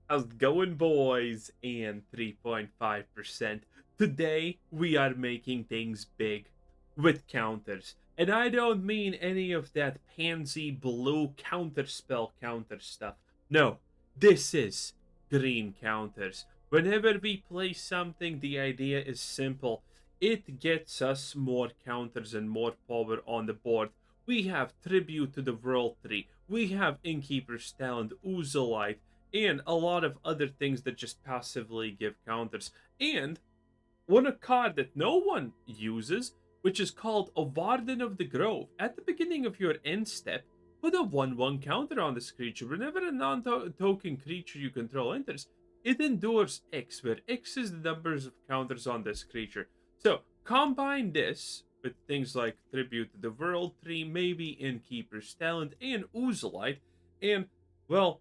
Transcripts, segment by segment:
How's it going, boys? And 3.5%. Today, we are making things big with counters. And I don't mean any of that pansy blue counterspell counter stuff. No, this is green counters. Whenever we play something, the idea is simple. It gets us more counters and more power on the board. We have Tribute to the World Tree. We have Innkeeper's Talent, Ozolith, and a lot of other things that just passively give counters. And one a card that no one uses, which is called a Warden of the Grove. At the beginning of your end step, put a 1/1 counter on this creature. Whenever a non-token creature you control enters, it endures X, where X is the numbers of counters on this creature. So combine this with things like Tribute to the World Tree, maybe Innkeeper's Talent, and Oozolite, and well,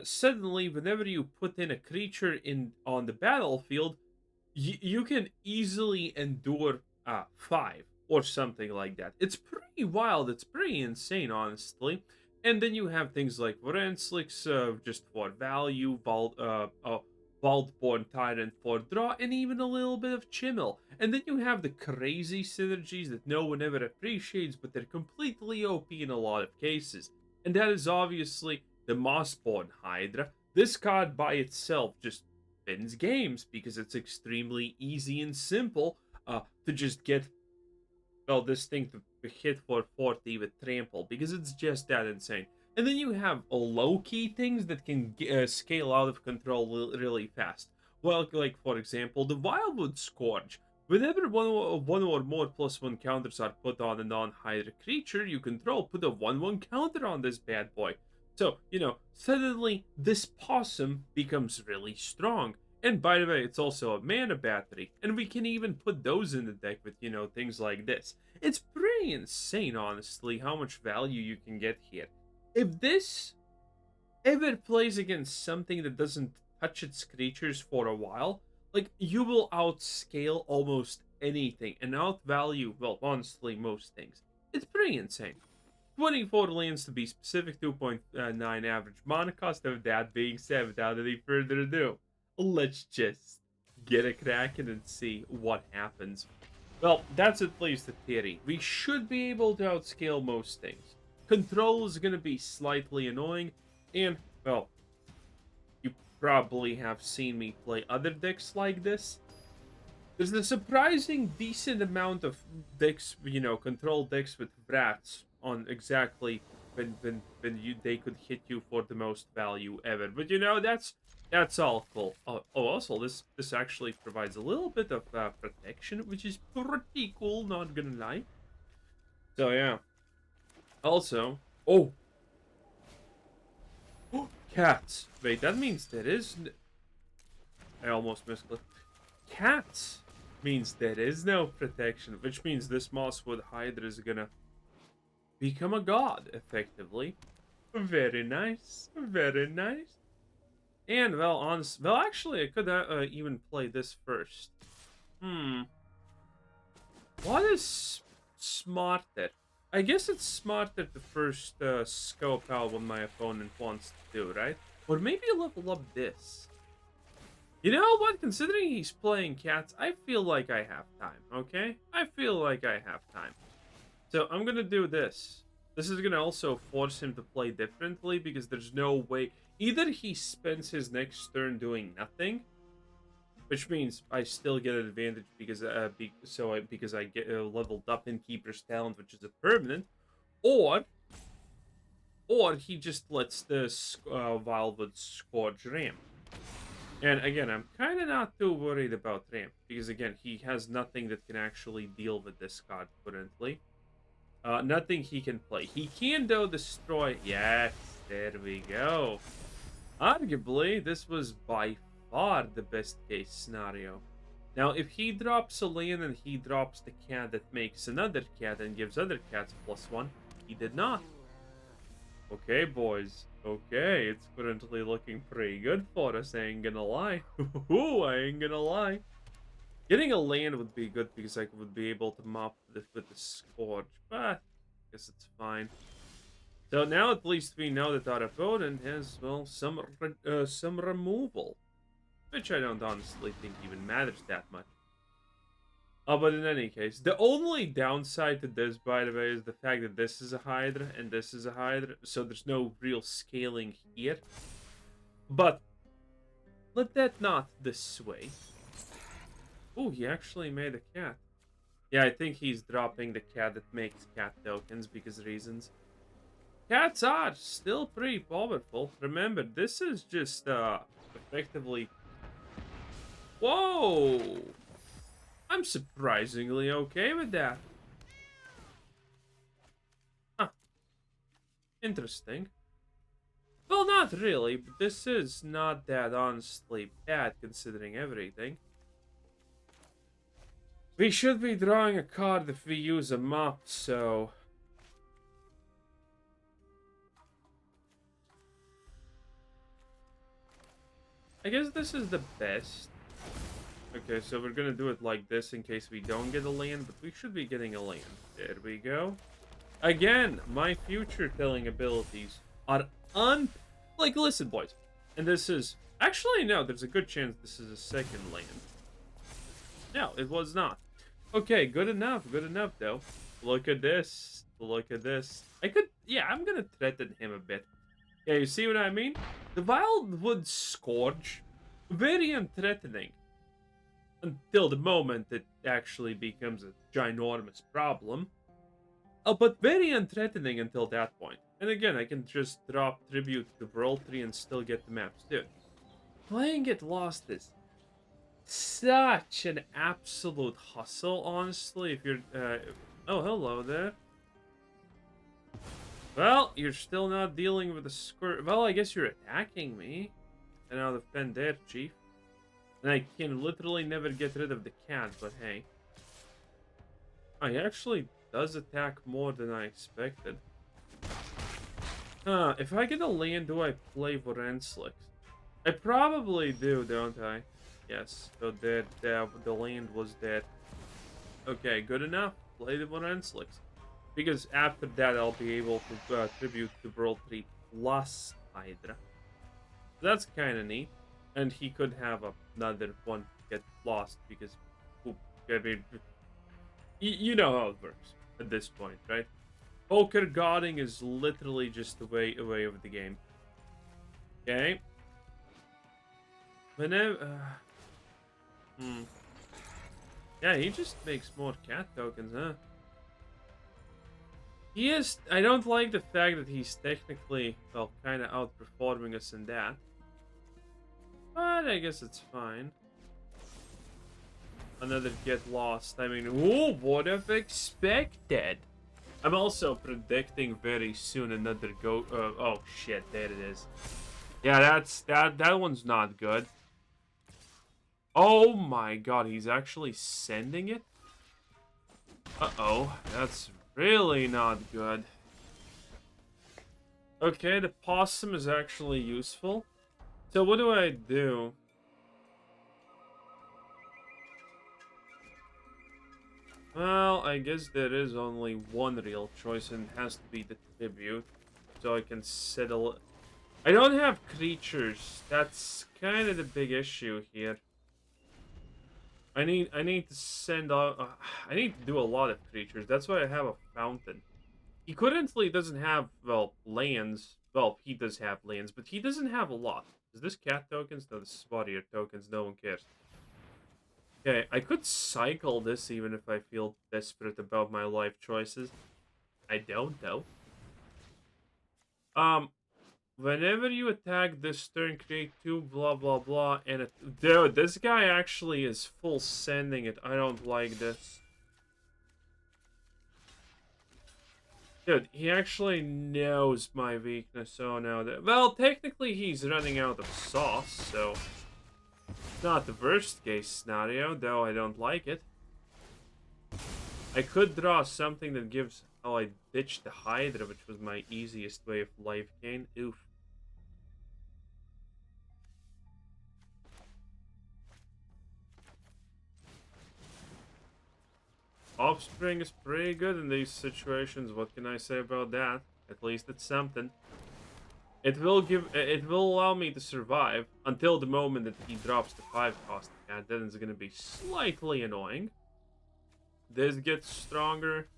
suddenly whenever you put in a creature in on the battlefield, you can easily endure 5 or something like that. It's pretty wild. It's pretty insane, honestly. And then you have things like Vorinclex, just for value, Vaultborn Tyrant for draw, and even a little bit of Chimil. And then you have the crazy synergies that no one ever appreciates, but they're completely OP in a lot of cases. And that is obviously the Mossborn Hydra. This card by itself just wins games because it's extremely easy and simple to just get, well, this thing to hit for 40 with trample because it's just that insane. And then you have low-key things that can scale out of control really fast. Well, like for example, the Wildwood Scourge. Whenever one or more +1 counters are put on a non-Hydra creature you control, put a 1/1 counter on this bad boy. So, suddenly this possum becomes really strong. And by the way, it's also a mana battery, and we can even put those in the deck with, things like this. It's pretty insane, honestly, how much value you can get here. If this ever plays against something that doesn't touch its creatures for a while, like, you will outscale almost anything and outvalue, well, honestly, most things. It's pretty insane. 24 lands to be specific, 2.9 average mana cost. Of that being said, without any further ado, let's just get a cracking and see what happens. Well, that's at least the theory. We should be able to outscale most things. Control is going to be slightly annoying, and, well, you probably have seen me play other decks like this. There's a surprising decent amount of decks, control decks with rats on exactly when they could hit you for the most value ever. But that's all cool. Also this actually provides a little bit of protection, which is pretty cool. Not gonna lie. So yeah. Also, cats. Wait, that means there is. I almost misclicked. Cats means there is no protection, which means this Mosswood Hydra is gonna become a god, effectively. Very nice, very nice. And, well, actually, I could even play this first. What is smarter? I guess it's smarter to first scope out what my opponent wants to do, right? Or maybe level up this. You know what? Considering he's playing cats, I feel like I have time, okay? I feel like I have time. So I'm gonna do this. This is gonna also force him to play differently because there's no way. Either he spends his next turn doing nothing, which means I still get an advantage because because I get leveled up Innkeeper's Talent, which is a permanent, or he just lets this Wildwood Scourge ramp. And again, I'm kind of not too worried about ramp because again, he has nothing that can actually deal with this card currently. Nothing he can play. He can, though, destroy. Yes, there we go. Arguably, this was by far the best case scenario. Now, if he drops a land and he drops the cat that makes another cat and gives other cats +1, he did not. Okay, boys. Okay, it's currently looking pretty good for us, I ain't gonna lie. I ain't gonna lie. Getting a land would be good because I would be able to mop with the Scourge, but I guess it's fine. So now at least we know that our opponent has, well, some removal. Which I don't honestly think even matters that much. Oh, but in any case, the only downside to this, by the way, is the fact that this is a Hydra and this is a Hydra, so there's no real scaling here. But let that not sway. Oh, he actually made a cat. Yeah, I think he's dropping the cat that makes cat tokens because reasons. Cats are still pretty powerful. Remember, this is just effectively. Whoa! I'm surprisingly okay with that. Huh. Interesting. Well, not really, but this is not that honestly bad considering everything. We should be drawing a card if we use a mop, so... I guess this is the best. Okay, so we're gonna do it like this in case we don't get a land, but we should be getting a land. There we go. Again, my future telling abilities are like, listen, boys. And this is... Actually, no, there's a good chance this is a second land. No, it was not. Okay, good enough, though. Look at this. Look at this. Yeah, I'm gonna threaten him a bit. Yeah, you see what I mean? The Wildwood Scourge, very unthreatening. Until the moment it actually becomes a ginormous problem. Oh, but very unthreatening until that point. And again, I can just drop Tribute to World 3 and still get the maps. Dude, playing it Lost is such an absolute hustle, honestly. If you're... oh, hello there. Well, you're still not dealing with the squirt. Well, I guess you're attacking me. And I'll defend there, Chief. And I can literally never get rid of the cat, but hey. Oh, he actually does attack more than I expected. If I get a land, do I play Vorinclex? I probably do, don't I? Yes, so the land was dead. Okay, good enough. Play the Vorinclex. Because after that, I'll be able to tribute to World 3 plus Hydra. That's kind of neat. And he could have another one get lost because, I mean, you know how it works at this point, right? Poker godding is literally just the way of the game. Okay. Whenever, yeah, he just makes more cat tokens, huh? He is. I don't like the fact that he's technically, well, kind of outperforming us in that. But I guess it's fine. Another get lost. I mean, who would have expected? I'm also predicting very soon another go. Oh shit! There it is. Yeah, that one's not good. Oh my god, he's actually sending it. Uh-oh, that's really not good. Okay, the possum is actually useful. So what do I do? Well, I guess there is only one real choice, and it has to be the tribute. So I can settle it. I don't have creatures. That's kind of the big issue here. I need to send out. I need to do a lot of creatures. That's why I have a fountain. He currently doesn't have, well, lands. Well, he does have lands, but he doesn't have a lot. Is this cat tokens? No, this is warrior tokens. No one cares. Okay, I could cycle this even if I feel desperate about my life choices. I don't, though. Whenever you attack this turn, create 2, blah, blah, blah, and dude, this guy actually is full sending it. I don't like this. Dude, he actually knows my weakness. Oh, no. Well, technically, he's running out of sauce, so... Not the worst case scenario, though I don't like it. I could draw something that gives... Oh, I ditched the Hydra, which was my easiest way of life gain. Oof. Offspring is pretty good in these situations. What can I say about that? At least it's something. It will allow me to survive until the moment that he drops the 5-cost cat. Then it's gonna be slightly annoying. This gets stronger.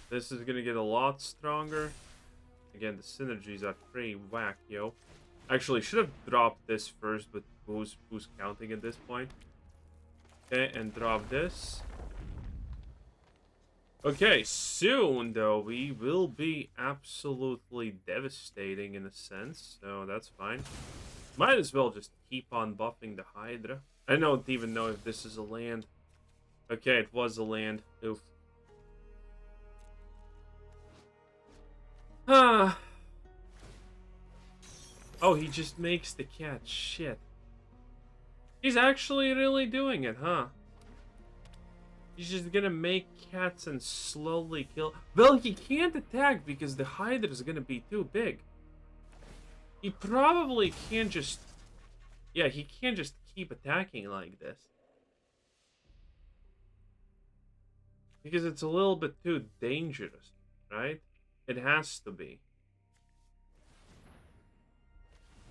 This is gonna get a lot stronger. Again, the synergies are pretty whack, yo. Actually, should have dropped this first, but who's counting at this point? Okay, and drop this. Okay, soon, though, we will be absolutely devastating in a sense, so that's fine. Might as well just keep on buffing the Hydra. I don't even know if this is a land. Okay, it was a land. Oof. Ah. Oh, he just makes the cat. Shit. He's actually really doing it, huh? He's just gonna make cats and slowly kill. Well, he can't attack because the Hydra is gonna be too big. He probably can't just... Yeah, he can't just keep attacking like this. Because it's a little bit too dangerous, right? It has to be.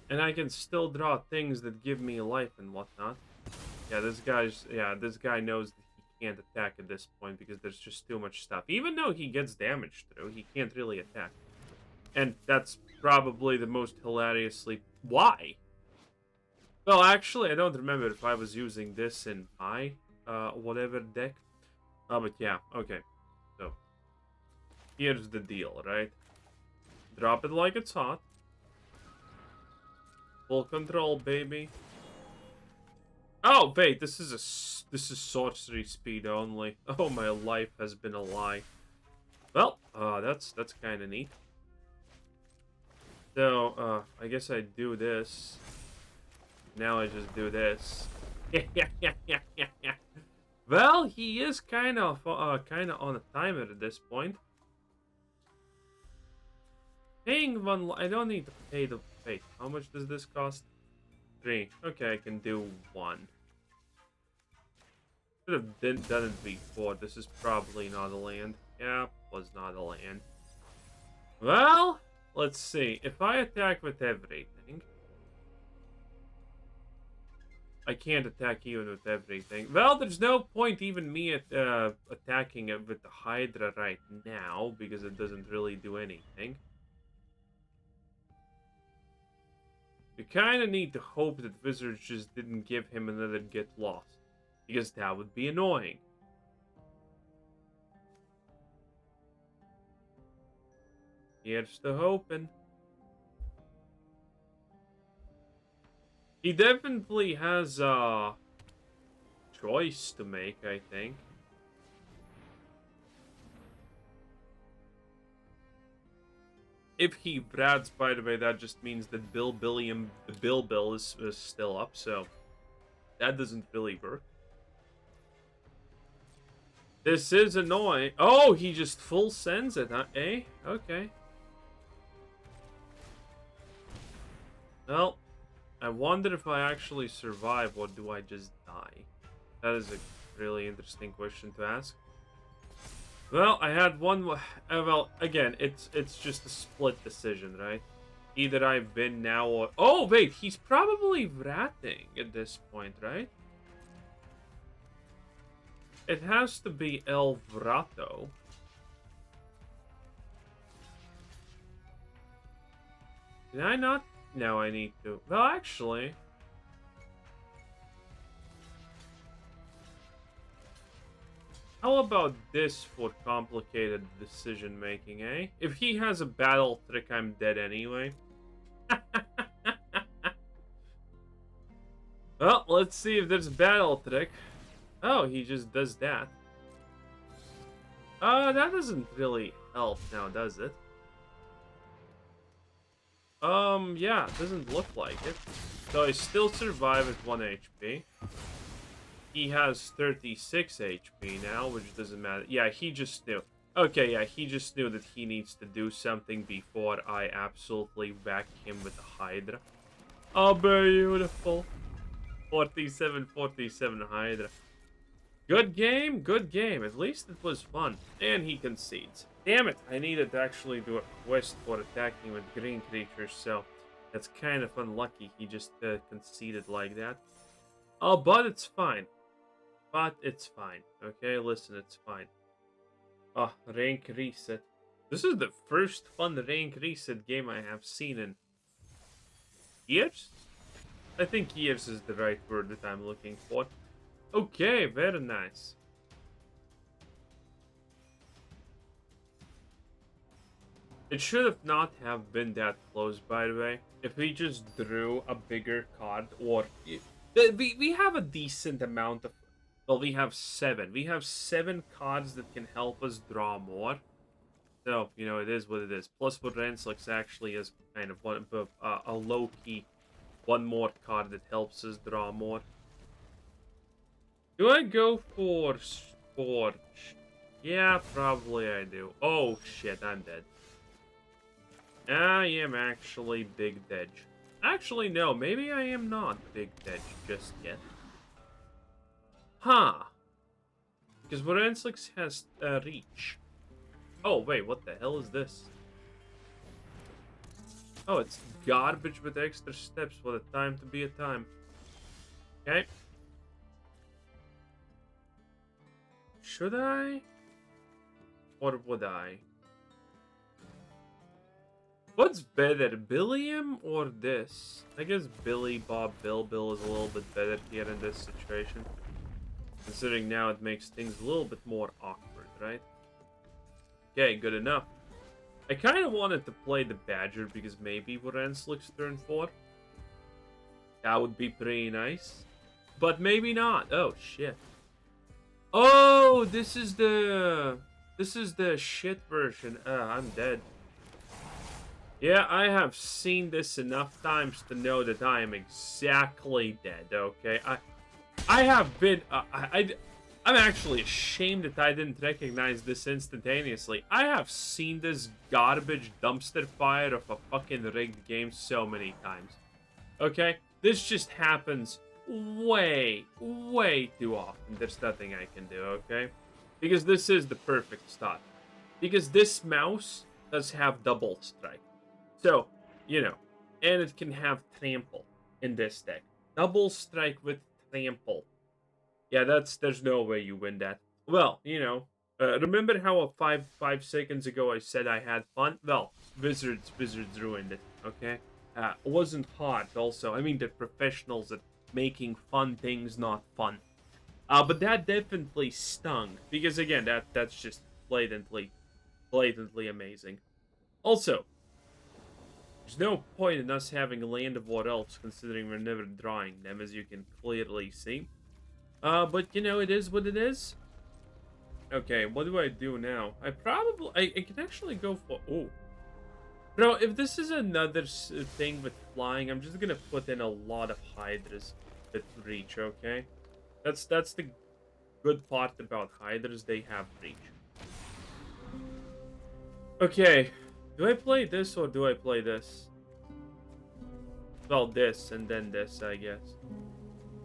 And I can still draw things that give me life and whatnot. Yeah, this guy knows that he can't attack at this point because there's just too much stuff. Even though he gets damage through, he can't really attack. And that's probably the most hilariously... Why? Well, actually, I don't remember if I was using this in my whatever deck. But yeah, okay. So, here's the deal, right? Drop it like it's hot. Full control, baby. Oh, wait, this is sorcery speed only. Oh, my life has been a lie. Well, that's kind of neat. So, I guess I do this. Now I just do this. Yeah. Well, he is kind of on a timer at this point. Paying one, I don't need to pay the. Wait, how much does this cost? 3. Okay, I can do 1. Should have done it before. This is probably not a land. Yeah, was not a land. Well, let's see. If I attack with everything, I can't attack even with everything. Well, there's no point even me attacking it with the Hydra right now because it doesn't really do anything. You kind of need to hope that Wizards just didn't give him another get lost, because that would be annoying. Here's the hoping. He definitely has a choice to make, I think. If he brads, by the way, that just means that Bill is still up, so that doesn't really work. This is annoying. Oh, he just full sends it, huh? Eh? Okay. Well, I wonder if I actually survive, or do I just die? That is a really interesting question to ask. Well, I had one. Well, again, it's just a split decision, right? Either I win now or... Oh, wait, he's probably ratting at this point, right? It has to be El Vrato. Did I not? No, I need to. Well, actually... How about this for complicated decision-making, eh? If he has a battle trick, I'm dead anyway. Well, let's see if there's a battle trick. Oh, he just does that. That doesn't really help now, does it? Yeah, it doesn't look like it. So I still survive at 1 HP. He has 36 HP now, which doesn't matter. Yeah, he just knew. Okay, yeah, he just knew that he needs to do something before I absolutely whack him with the Hydra. Oh, beautiful. 47 Hydra. Good game, good game. At least it was fun. And he concedes. Damn it! I needed to actually do a quest for attacking with green creatures, so that's kind of unlucky. He just conceded like that. Oh, but it's fine. But it's fine. Okay, listen, it's fine. Ah, rank reset. This is the first fun rank reset game I have seen in years? I think years is the right word that I'm looking for. Okay, very nice. It should have not have been that close, by the way. If we just drew a bigger card, or we have a decent amount of. Well, we have 7. We have 7 cards that can help us draw more. So you know it is what it is. Plus, Vorinclex actually is kind of one a low key one more card that helps us draw more. Do I go for Scorch? Yeah, probably I do. Oh shit, I'm dead. I am actually Big Dead. Actually, no, maybe I am not Big Dead just yet. Huh. Because Vorinclex has reach. Oh, wait, what the hell is this? Oh, it's garbage with extra steps. What a time to be a time. Okay. Should I? Or would I? What's better, Billiam or this? I guess Billy, Bob, Bill is a little bit better here in this situation. Considering now it makes things a little bit more awkward, right? Okay, good enough. I kind of wanted to play the Badger because maybe Vorinclex turn 4. That would be pretty nice. But maybe not. Oh, shit. Oh, this is the shit version. I'm dead. Yeah, I have seen this enough times to know that I am exactly dead, okay? I have been... I'm actually ashamed that I didn't recognize this instantaneously. I have seen this garbage dumpster fire of a fucking rigged game so many times. Okay? This just happens way too often. There's nothing I can do, okay? Because this is the perfect start. Because this mouse does have double strike. So, you know, and it can have trample in this deck. Double strike with trample. Yeah, there's no way you win that. Well, you know, remember how five seconds ago I said I had fun? Well, Wizards ruined it, okay? It wasn't hard also. I mean, the professionals at making fun things not fun. But that definitely stung. Because again, that's just blatantly amazing. Also, there's no point in us having Llanowar Elves considering we're never drawing them, as you can clearly see. But you know, it is what it is. Okay, what do I do now? I can actually go for... Oh. Bro, if this is another thing with flying, I'm just gonna put in a lot of Hydras with reach, okay? That's the good part about Hydras, they have reach. Okay, do I play this or do I play this? Well, this and then this, I guess.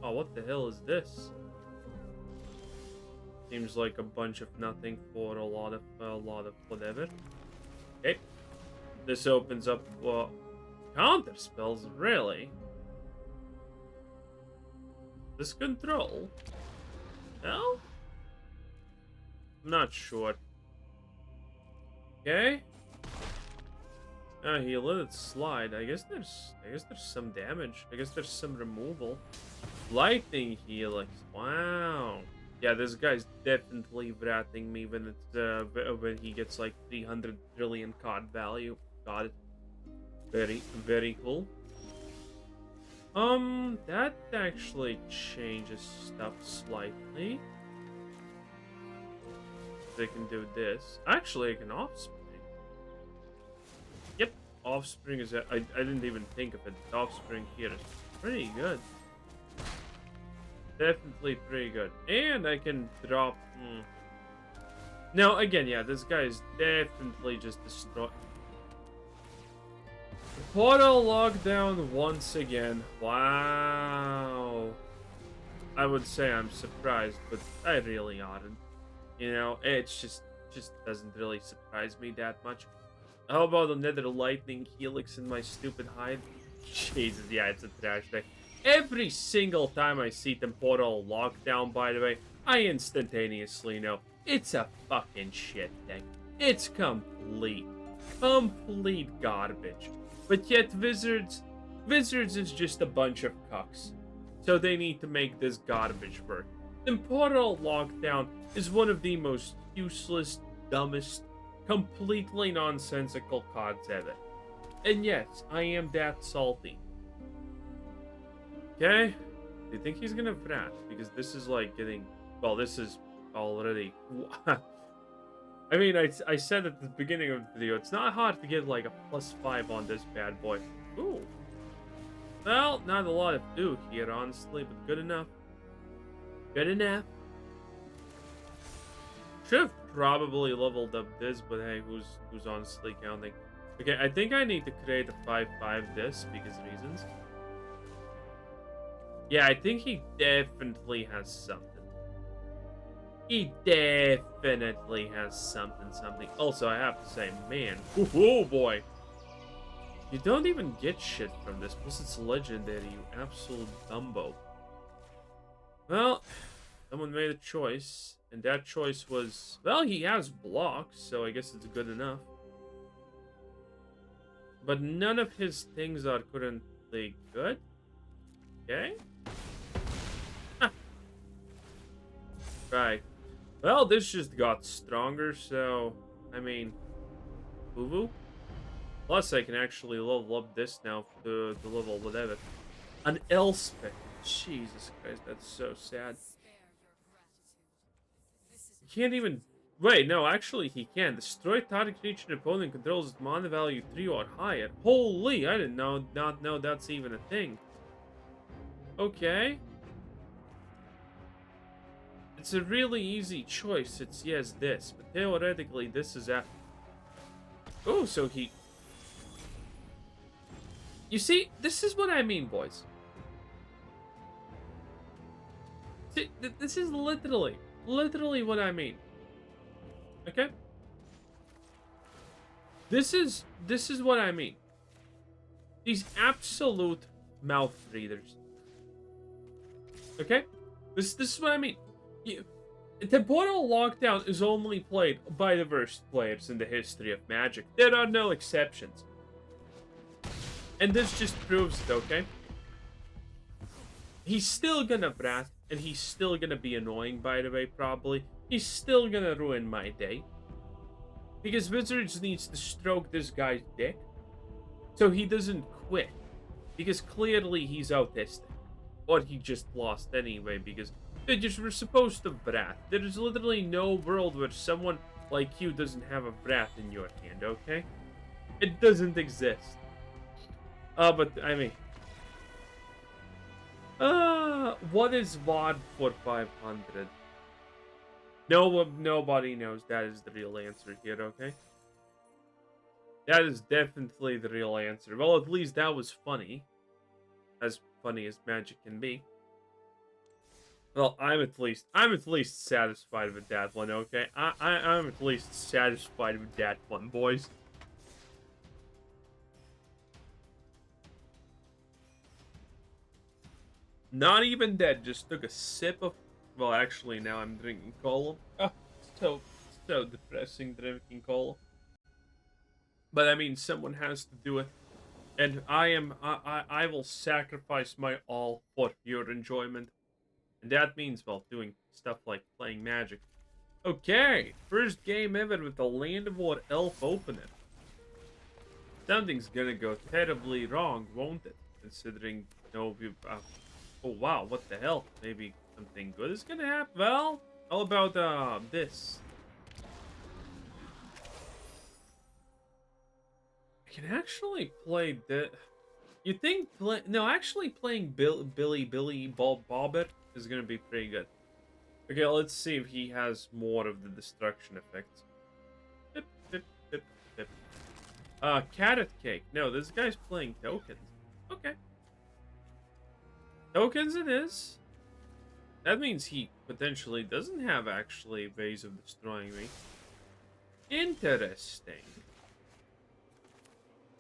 Oh, what the hell is this? Seems like a bunch of nothing for a lot of whatever. Okay, this opens up counter spells. Really? This control? No, I'm not sure. Okay. He let it slide. I guess there's some damage. I guess there's some removal. Lightning helix. Wow. Yeah, this guy's definitely ratting me when it's when he gets like 300 trillion card value. Got it. Very cool. That actually changes stuff slightly. I can do this. Actually, I can offspring. Yep, offspring is... I didn't even think of it. Offspring here is pretty good. Definitely pretty good. And I can drop... Now, again, yeah, this guy is definitely just destroyed. Portal lockdown once again. Wow. I would say I'm surprised, but I really aren't. You know, it's just just doesn't really surprise me that much. How about another lightning helix in my stupid hide? Jesus, yeah, it's a trash deck. Every single time I see Temporal Lockdown, by the way, I instantaneously know it's a fucking shit deck. It's complete garbage. But yet Wizards is just a bunch of cucks. So they need to make this garbage work. Temporal Lockdown is one of the most useless, dumbest, completely nonsensical cards ever. And yes, I am that salty. Okay? Do you think he's gonna Vrat? Because this is like getting... Well, this is already... I mean, I said at the beginning of the video, it's not hard to get like a +5 on this bad boy. Ooh. Well, not a lot of do here, honestly, but good enough. Good enough. Should have probably leveled up this, but hey, who's honestly counting? Okay, I think I need to create a 5/5 this because reasons. Yeah, I think he definitely has something. He definitely has something. Also, I have to say, man, oh boy. You don't even get shit from this, plus it's legendary, you absolute dumbo. Well, someone made a choice, and that choice was... Well, he has blocks, so I guess it's good enough. But none of his things are currently good. Okay? Huh. Right. Well, this just got stronger, so... I mean... Boo-boo? Plus, I can actually level up this now to level whatever. An Elspeth. Jesus Christ, that's so sad. He can't even... Wait, no, actually he can. Destroy target creature an opponent controls its mana value 3 or higher. Holy, I didn't not know that's even a thing. Okay. It's a really easy choice. It's yes, this. But theoretically, this is a... Oh, so he... You see, this is what I mean, boys. See, this is literally what I mean. Okay? This is what I mean. These absolute mouth breathers. Okay? This is what I mean. Temporal Lockdown is only played by the worst players in the history of Magic. There are no exceptions. And this just proves it, okay? He's still gonna Brat, and he's still gonna be annoying, by the way, probably. He's still gonna ruin my day. Because Wizards needs to stroke this guy's dick, so he doesn't quit. Because clearly he's autistic. Or he just lost anyway, because they just were supposed to Brat. There is literally no world where someone like you doesn't have a Brat in your hand, okay? It doesn't exist. But, I mean... what is VOD for 500? Nobody knows that is the real answer here, okay? That is definitely the real answer. Well, at least that was funny. As funny as Magic can be. Well, I'm at least satisfied with that one, okay? I'm at least satisfied with that one, boys. Not even dead, just took a sip of... Well, actually, now I'm drinking cola. Oh, so depressing drinking cola. But, I mean, someone has to do it. And I will sacrifice my all for your enjoyment. And that means, well, doing stuff like playing Magic. Okay, first game ever with the Llanowar Elf opener. Something's gonna go terribly wrong, won't it? Considering, no, oh wow, what the hell? Maybe something good is gonna happen. Well, how about this? I can actually play the... You think actually playing Billy Bobbit is gonna be pretty good. Okay, let's see if he has more of the destruction effects. Pip, pip, pip, pip. Carrot cake. No, this guy's playing tokens. Okay. Tokens it is. That means he potentially doesn't have actually ways of destroying me. Interesting.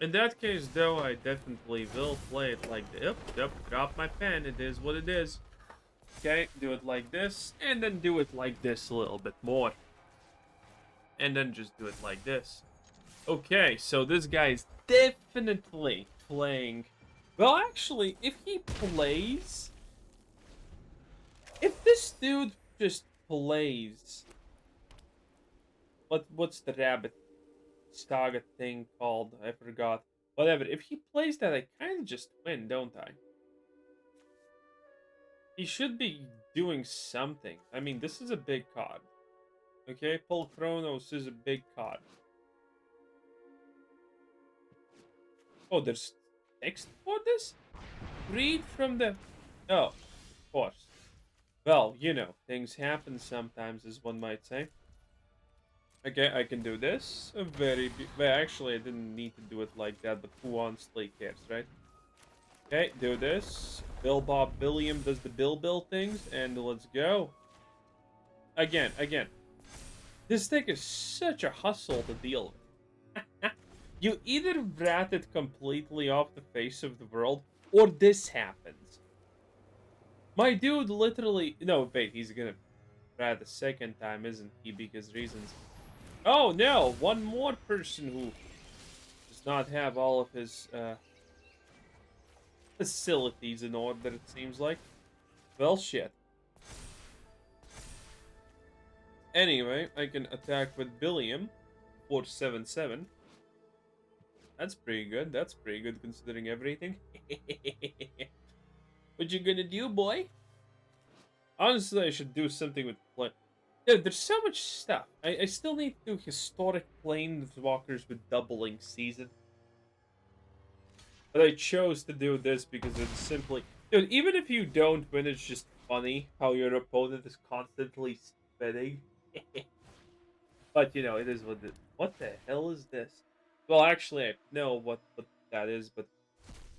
In that case, though, I definitely will play it like the... Yep, drop my pen. It is what it is. Okay, do it like this, and then do it like this a little bit more. And then just do it like this. Okay, so this guy's definitely playing... Well, actually, if he plays... If this dude just plays... What's the rabbit saga thing called? I forgot. Whatever. If he plays that, I kind of just win, don't I? He should be doing something. I mean, this is a big card. Okay, Polukranos is a big card. Oh, there's text for this? Read from the... Oh, of course. Well, you know, things happen sometimes, as one might say. Okay, I can do this. Well, actually, I didn't need to do it like that, but who honestly cares, right? Okay, do this. Bill Bob Billiam does the Bill things, and let's go. Again. This thing is such a hustle to deal with. You either rat it completely off the face of the world, or this happens. My dude literally... No, wait, he's gonna rat the second time, isn't he? Because reasons... Oh, no! One more person who does not have all of his facilities in order, it seems like. Well, shit. Anyway, I can attack with Billiam. 4/7/7. That's pretty good. That's pretty good considering everything. What you gonna do, boy? Honestly, I should do something with play. Dude, there's so much stuff. I still need to do historic planeswalkers with doubling season. But I chose to do this because it's simply... Dude, even if you don't win, it's just funny how your opponent is constantly spinning. But, you know, it is what it... What the hell is this? Well, actually, I know what that is, but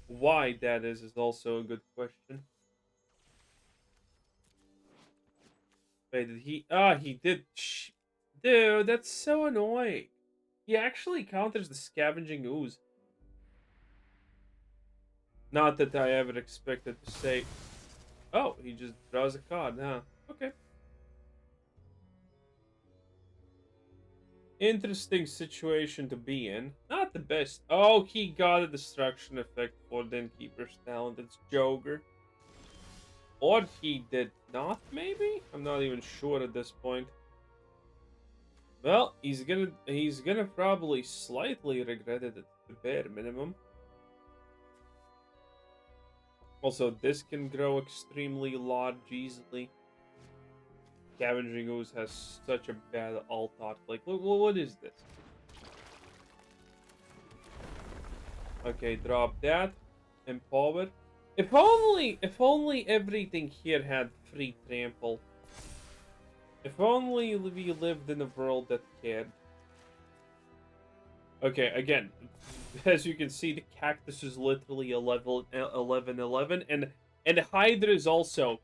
why that is also a good question. Wait, did he... Ah, he did... Dude, that's so annoying. He actually counters the Scavenging Ooze. Not that I ever expected to say... Oh, he just draws a card, huh? Okay. Interesting situation to be in. Not the best. Oh, he got a destruction effect for the Innkeeper's talent. It's Joker. Or he did not, maybe? I'm not even sure at this point. Well, he's gonna probably slightly regret it at the bare minimum. Also, this can grow extremely large easily. Scavenging Ooze has such a bad alt art. Like, what is this? Okay, drop that. Empower. If only everything here had free trample. If only we lived in a world that cared. Okay, again, as you can see, the cactus is literally a level 11, and Hydra is also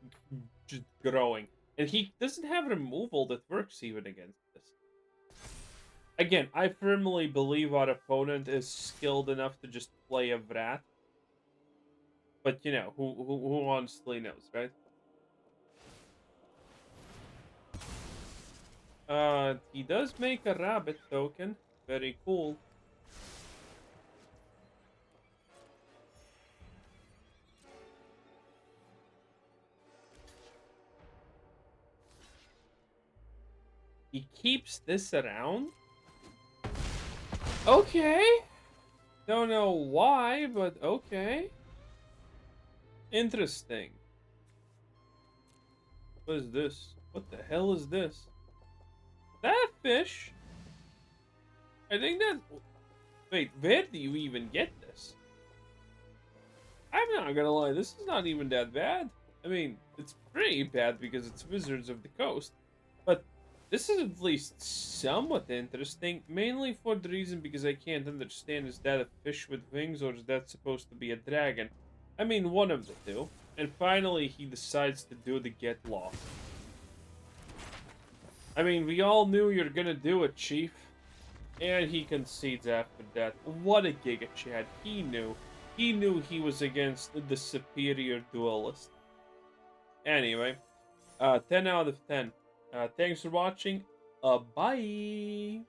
just growing. And he doesn't have removal that works even against this. Again, I firmly believe our opponent is skilled enough to just play a Vrat. But, you know, who honestly knows, right? He does make a rabbit token. Very cool. He keeps this around? Okay. Don't know why, but okay. Interesting. What is this? What the hell is this? That fish? I think that... Wait, where do you even get this? I'm not gonna lie, this is not even that bad. I mean, it's pretty bad because it's Wizards of the Coast. But this is at least somewhat interesting, mainly for the reason because I can't understand, is that a fish with wings or is that supposed to be a dragon? I mean, one of the two. And finally, he decides to do the Get Lost. I mean, we all knew you're gonna do it, Chief. And he concedes after that. What a Giga Chad. He knew. He knew he was against the superior duelist. Anyway, 10 out of 10. Thanks for watching. Bye.